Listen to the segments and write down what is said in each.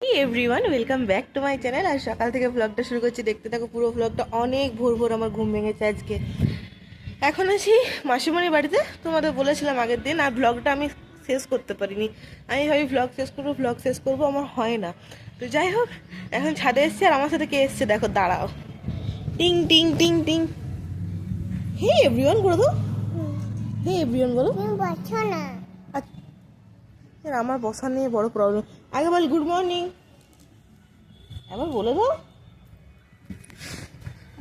Everyone welcome back to my channel. আর সকাল থেকে ব্লগটা শুরু করছি, দেখতে থাকো পুরো ব্লগটা। অনেক ভোর ভোর আমার ঘুম ভেঙেছে আজকে। এখন আছি মাসিমণির বাড়িতে, তোমাদের বলেছিলাম আগের দিন, আর ব্লগটা আমি শেষ করতে পারিনি। আমি ভাবি ব্লগ শেষ করবো, আমার হয় না। তো যাই হোক, এখন ছাদে এসছে, আর আমার সাথে কে এসছে দেখো, দাঁড়াও। টিং টিং টিং টিং। হে এভরিওয়ান করে দাও। হে এভরিওয়ান বলো। না আমার বসা নিয়ে বড় প্রবলেম। আগে বল গুড মর্নিং, এবার বলে দাও।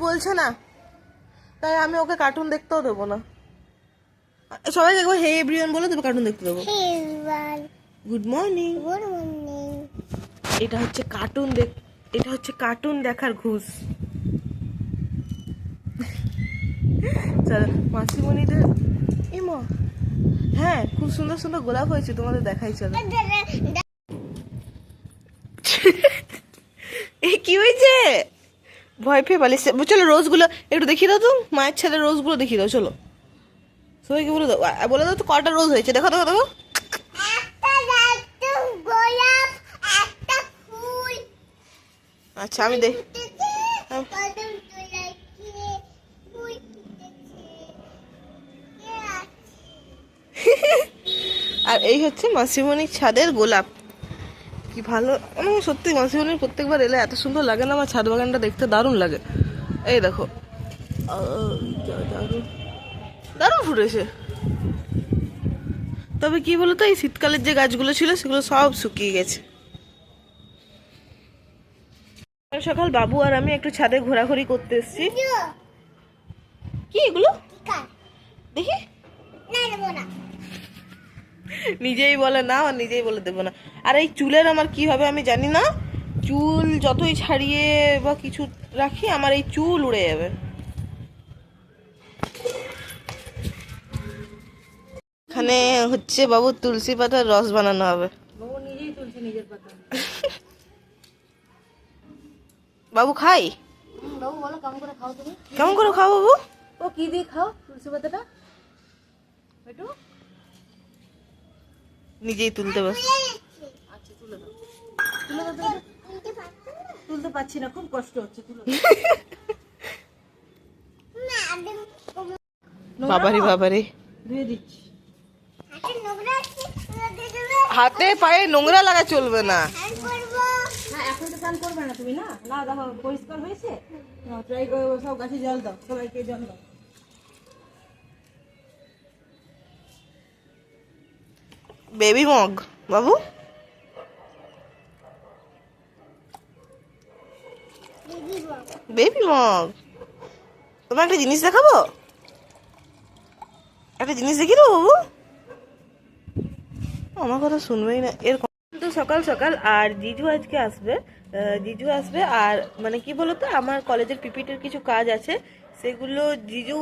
বলছে না, তাই আমি ওকে কার্টুন দেখতেও দেবো না। সবাইকে একবার হে এভরিওয়ান বলে তবে কার্টুন দেখতে দেবো। Good morning. Good morning. এটা হচ্ছে কার্টুন দেখার ঘুষ। চলো মাসিমণিদের। ইমা, হ্যাঁ খুব সুন্দর সুন্দর গোলাপ হয়েছে, তোমাদের দেখাই। চলো কি হয়েছে? ভয় পেয়ে পালিয়েছে। চলো রোজগুলো একটু দেখিয়ে দাও তো, মায়ের ছেলে রোজগুলো দেখিয়ে দাও। চলো সবাইকে বলে দাও তো কটা রোজ হয়েছে। দেখো দেখো দেখো। আচ্ছা আমি আর এই হচ্ছে মাসিমণির ছাদের গোলাপ। কি ভালো, মানে সত্যি মাসিমণির প্রত্যেকবার এলে এত সুন্দর লাগে না, আমার ছাদ বাগানটা দেখতে দারুণ লাগে। এই দেখো, দারুণ দারুণ ফুটেছে। তবে কি বলতো, এই শীতকালের যে গাছগুলো ছিল সেগুলো সব শুকিয়ে গেছে। সকাল বাবু আর আমি একটু ছাদে ঘোরাঘুরি করতে এসেছি। কি এগুলো দেখি। নিজেই বলে না আর নিজেই বলে দেবো না। আর এই চুলের আমার কি হবে আমি জানি না। চুল যতই ছাড়িয়ে বা কিছু রাখি, আমার এই চুল উড়ে যাবে। এখানে হচ্ছে বাবু তুলসী পাতার রস বানানো হবে। বাবু নিজেই তুলসী নিজের পাতা। বাবু খাই। বাবু বলো কেমন করে খাও তুমি? কেমন করে খাও বাবু? ও কি দিয়ে খাও তুলসী পাতাটা? একটু নিজেই তুলতে পারছি। আচ্ছা তুলে দাও, তুলে দাও। তুলতে পারছি না, খুব কষ্ট হচ্ছে। তুলে বাবারি বাবারি ধুয়ে দিচ্ছি। হাতে পায়ে নোংরা লাগা চলবে না। এখন তো স্নান করবে না তুমি? না না, দেখো পরিষ্কার হয়েছে। ট্রাই করে সব গাছে জল দাও, সবাইকে জল দাও। বেবি মগ বাবু, বেবি মগ। তোমার একটা জিনিস দেখাবো, একটা জিনিস দেখি তো বাবু। আমার কথা শুনবেই না এরকম। তো সকাল সকাল আর জিজু আজকে আসবে। জিজু আসবে, আর মানে কি বলতো, আমার কলেজের পিপিটির কিছু কাজ আছে, সেগুলো জিজু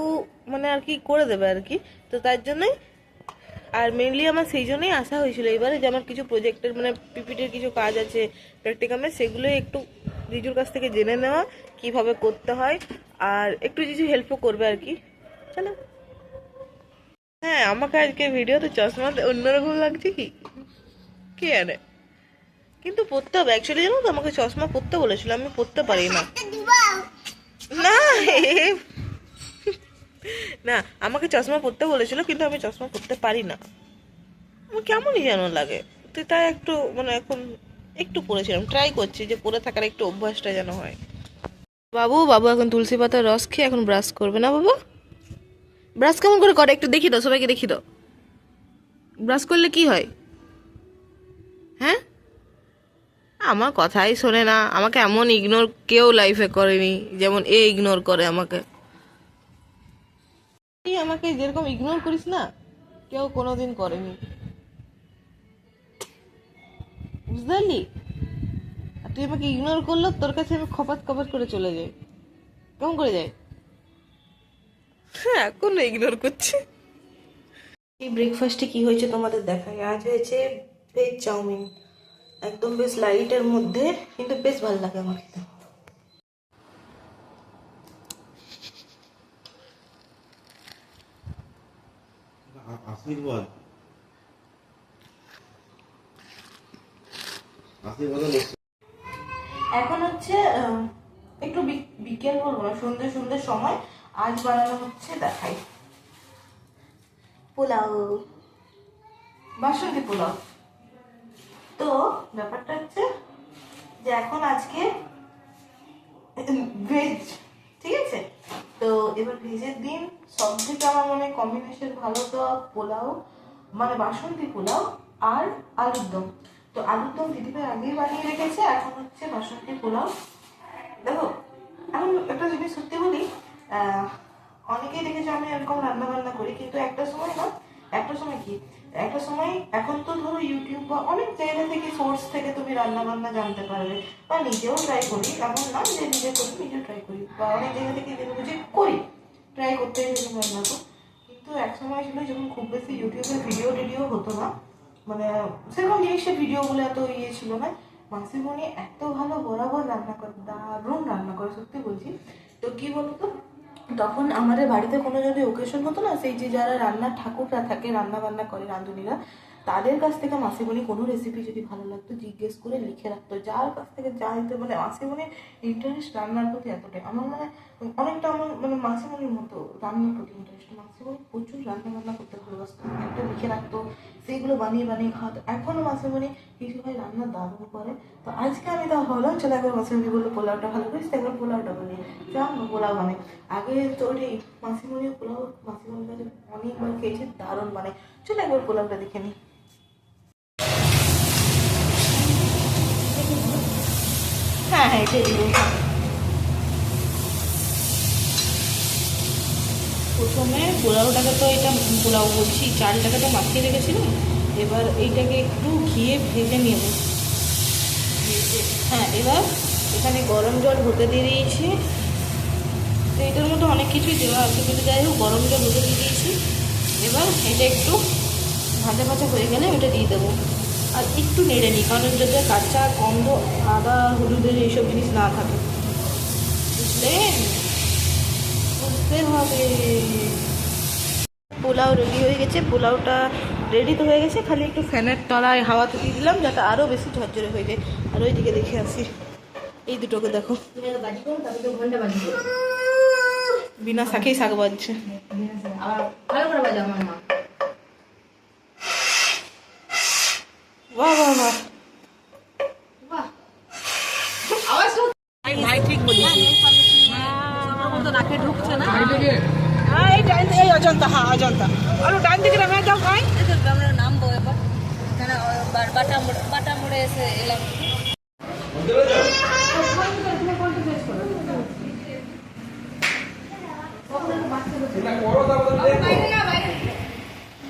মানে আর কি করে দেবে আর কি। তো তার জন্যই, আর মেনলি আমার সেই জন্যই আসা হয়েছিল এবারে, যে আমার কিছু প্রজেক্টের মানে পিপিটির কিছু কাজ আছে প্র্যাকটিকামে, সেগুলো একটু জিজুর কাছ থেকে জেনে নেওয়া কিভাবে করতে হয়, আর একটু জিজু হেল্পও করবে আর কি। চলো। হ্যাঁ আমাকে আজকে ভিডিওতে চশমাতে অন্যরকম লাগছে। কি কে জানে, কিন্তু পড়তে হবে অ্যাকচুয়ালি। জানো তো, আমাকে চশমা পরতে বলেছিল, আমি পরতে পারি না। না না, আমাকে চশমা পরতে বলেছিল, কিন্তু আমি চশমা পরতে পারি না। আমার কেমনই যেন লাগে। তো তাই একটু মানে এখন একটু পরেছিলাম, ট্রাই করছি যে পরে থাকার একটু অভ্যাসটা যেন হয়। বাবু বাবু এখন তুলসী পাতার রস খেয়ে এখন ব্রাশ করবে না বাবা। ব্রাশ কেমন করে করে একটু দেখি দাও, সবাইকে দেখি দাও। ব্রাশ করলে কি হয়? হ্যাঁ, আমার কথাই শোনে না। আমাকে এমন ইগনোর কেউ লাইফে করেনি যেমন এ ইগনোর করে আমাকে। তুই আমাকে যেরকম ইগনোর করিস না, কেউ কোনোদিন করেনি, বুঝতে পারলি? আর তুই আমাকে ইগনোর করলো, তোর কাছে আমি খপাত খপাত করে চলে যাই। কেমন করে যাই? হ্যাঁ এখন ইগনোর করছে। এই ব্রেকফাস্টে কি হয়েছে তোমাদের দেখাই। আজ হয়েছে ভেজ চাউমিন, একদম বেশ লাইটের মধ্যে, কিন্তু বেশ ভালো লাগে আমার খেতে। আশীর্বাদ আশীর্বাদ এখন হচ্ছে একটু বিকেল বলবো না, সন্ধ্যে সন্ধ্যের সময়। আজ বানানো হচ্ছে, দেখাই, পোলাও, বাসন্তী পোলাও। তো ব্যাপারটা হচ্ছে যে এখন আজকে ভেজ, ঠিক আছে। তো এবার ভেজের দিন সব থেকে আমার মনে কম্বিনেশন ভালো তো পোলাও, মানে বাসন্তী পোলাও আর আলুর দম। তো আলুর দম দিদিভাই আগেই বানিয়ে রেখেছে, এখন হচ্ছে বাসন্তী পোলাও। দেখো এখন একটা জিনিস সত্যি বলি, অনেকেই দেখেছে আমি এরকম রান্না বান্না করি, কিন্তু একটা সময় না, একটা সময় কি, একটা সময় এখন তো ধরো ইউটিউব বা অনেক জায়গা থেকে, সোর্স থেকে তুমি রান্না বান্না জানতে পারবে, বা নিজেও ট্রাই করি, এমন না যে নিজে করি, নিজেও ট্রাই করি, বা অনেক জায়গা থেকে দেখবো যে করি, ট্রাই করতে গেলে রান্না তো। কিন্তু এক সময় ছিল যখন খুব বেশি ইউটিউবে ভিডিও টিডিও হতো না, মানে সেরকম জিনিসের ভিডিওগুলো এত ইয়ে ছিল না, মাসিমণি এত ভালো বরাবর রান্না করে, দারুণ রান্না করে, সত্যি বলছি। তো কি বলতো, তখন আমাদের বাড়িতে কোনো যদি ওকেশন হতো না, সেই যে যারা রান্নার ঠাকুররা থাকে, রান্না বান্না করে রাঁধুনিরা, তাদের কাছ থেকে মাসিমণি কোনো রেসিপি যদি ভালো লাগতো জিজ্ঞেস করে লিখে রাখতো, যার কাছ থেকে যা হইতে, মানে মাসিমণির ইন্টারেস্ট রান্নার প্রতি এতটাই, আমার মানে অনেকটা আমার মানে মাসিমণির মতো রান্নার প্রতি ইন্টারেস্ট। মাসিমণি প্রচুর রান্না বান্না করতে ভালোবাসতো, একটা লিখে রাখতো, সেইগুলো বানিয়ে বানিয়ে খাওয়াতো। এখনও মাসিমণি কিছু ভাই রান্না দারুণ করে। তো আজকে আমি তা ভাবলাম চলো একবার মাসিমণি বললো পোলাওটা ভালো করিস, তো একবার পোলাওটা বানিয়ে যাও না, পোলাও বানাই। আগে তো ওই মাসিমণির পোলাও মাসিমণির কাছে অনেকবার খেয়েছি, দারুণ মানে। চলো একবার পোলাওটা দেখে নিই। হ্যাঁ হ্যাঁ, এটাই দিব। প্রথমে পোলাওটাকে তো, এটা পোলাও বলছি, চালটাকে তো মাখিয়ে রেখেছিলাম, এবার এইটাকে একটু ঘিয়ে ভেজে নেব। হ্যাঁ, এবার এখানে গরম জল হতে দিয়ে দিয়েছি, তো এটার মধ্যে অনেক কিছুই দেওয়া আছে, কিন্তু যাই হোক গরম জল হতে দিয়ে দিয়েছি। এবার এটা একটু ভাজা ভাজা হয়ে গেলে ওটা দিয়ে দেবো, আর একটু নেড়ে নিই, কারণ যাতে কাঁচা গন্ধ আদা হলুদের এইসব জিনিস না থাকে, বুঝলেন, বুঝতে হবে। পোলাও রেডি হয়ে গেছে, পোলাওটা রেডি তো হয়ে গেছে, খালি একটু ফ্যানের তলায় হাওয়াতে দিয়ে দিলাম যাতে আরও বেশি ঝরঝরে হয়ে যায়। আর ওইদিকে দেখে আসি, এই দুটোকে দেখো, বিনা শাকেই শাক বাজছে। বাহ বাহ বাহ, ভাই ঠিক বলেছি, নাকে ঢুকছে না। এই অজন্তা, হ্যাঁ অজন্তা, আরো ডান দিকে নামে যাও ভাই, আমরা নামবো এবার, এখানে বাটা মোড়ে এসে এলাম।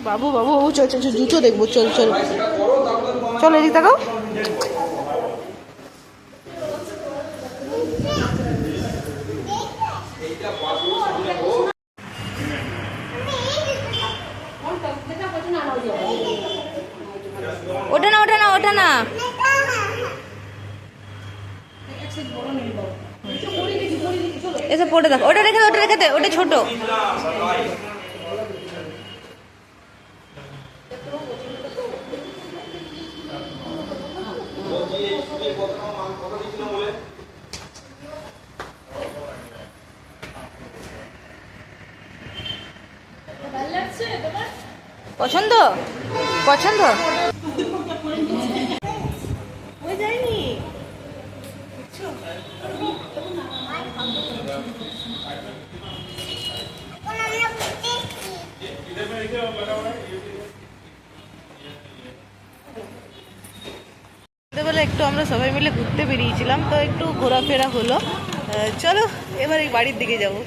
বাবু বাবু চল চল, জুতো দেখবো, চল চল চল, এদিক তাকাও। ওটা না ওটা না ওটা না, এসে পড়ে দেখো, ওটা রেখে ওটা রেখে দে, ওটা ছোট। পছন্দ পছন্দ হয়ে যায়নি। বলে একটু আমরা সবাই মিলে ঘুরতে বেরিয়েছিলাম, তো একটু ঘোরাফেরা হলো। চলো এবার এই বাড়ির দিকে যাবো।